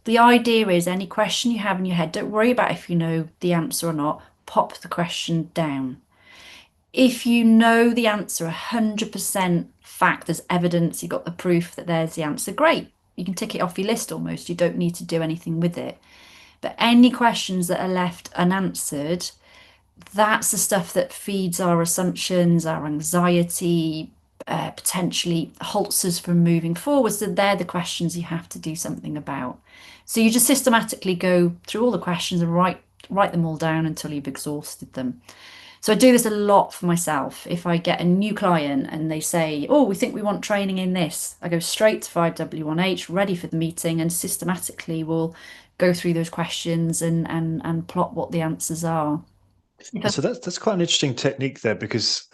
The idea is any question you have in your head, don't worry about if you know the answer or not, pop the question down. If you know the answer 100% fact, there's evidence, you've got the proof that there's the answer, great. You can tick it off your list almost. You don't need to do anything with it. But any questions that are left unanswered, that's the stuff that feeds our assumptions, our anxiety, potentially halts us from moving forward. So they're the questions you have to do something about. So you just systematically go through all the questions and write them all down until you've exhausted them. So I do this a lot for myself. If I get a new client and they say, "Oh, we think we want training in this," I go straight to 5W1H, ready for the meeting, and systematically will go through those questions and plot what the answers are. So that's quite an interesting technique there, because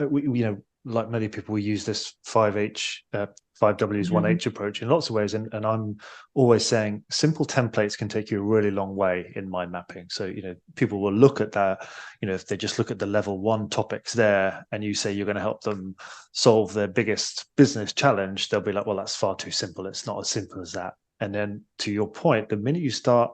like many people, we use this 5H, 5Ws, Mhm. 1H approach in lots of ways. And I'm always saying simple templates can take you a really long way in mind mapping. So, people will look at that, if they just look at the level one topics there and you say you're going to help them solve their biggest business challenge, they'll be like, well, that's far too simple. It's not as simple as that. And then to your point, the minute you start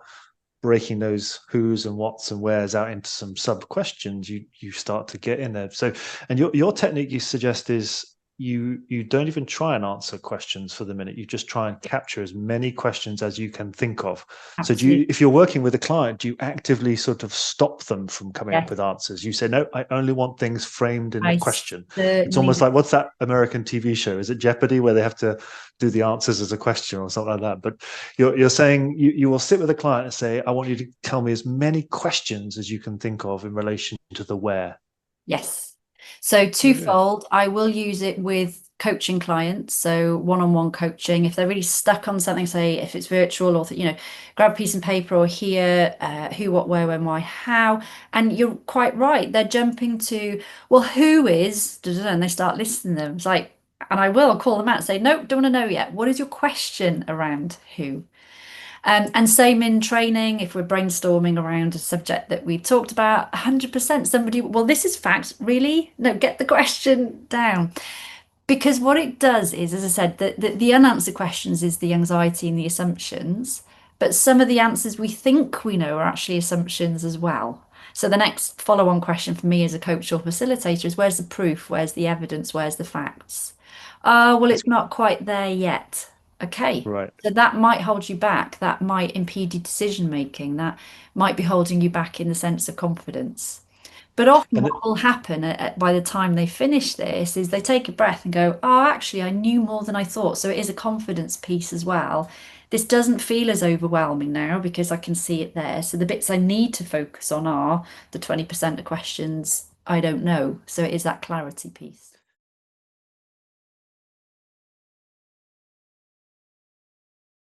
breaking those who's and what's and where's out into some sub questions, you start to get in there. So, and your technique, you suggest, is you don't even try and answer questions for the minute. You just try and capture as many questions as you can think of. So do Absolutely. you, if you're working with a client, do you actively sort of stop them from coming up Yes, with answers? You say, no, I only want things framed in a I question. It's almost certainly. like, what's that American TV show? Is it Jeopardy, where they have to do the answers as a question or something like that? But you're saying you will sit with a client and say, I want you to tell me as many questions as you can think of in relation to the where. Yes. So Brilliant. twofold, I will use it with coaching clients. So one-on-one coaching, if they're really stuck on something, say if it's virtual or, grab a piece of paper or here, who, what, where, when, why, how. And you're quite right. They're jumping to, well, who is, da, da, da, and they start listing them. It's like, and I will call them out and say, nope, don't want to know yet. What is your question around who? And same in training, if we're brainstorming around a subject that we talked about, 100% somebody, well, this is fact, really? No, get the question down. Because what it does is, as I said, the unanswered questions is the anxiety and the assumptions, but some of the answers we think we know are actually assumptions as well. So the next follow-on question for me as a coach or facilitator is, where's the proof? Where's the evidence? Where's the facts? Well, That's it's not quite there yet. Okay. right. So that might hold you back. That might impede your decision making. That might be holding you back in the sense of confidence. But often And what will happen by the time they finish this is they take a breath and go, "Oh, actually, I knew more than I thought." So it is a confidence piece as well. This doesn't feel as overwhelming now because I can see it there. So the bits I need to focus on are the 20% of questions I don't know. So it is that clarity piece.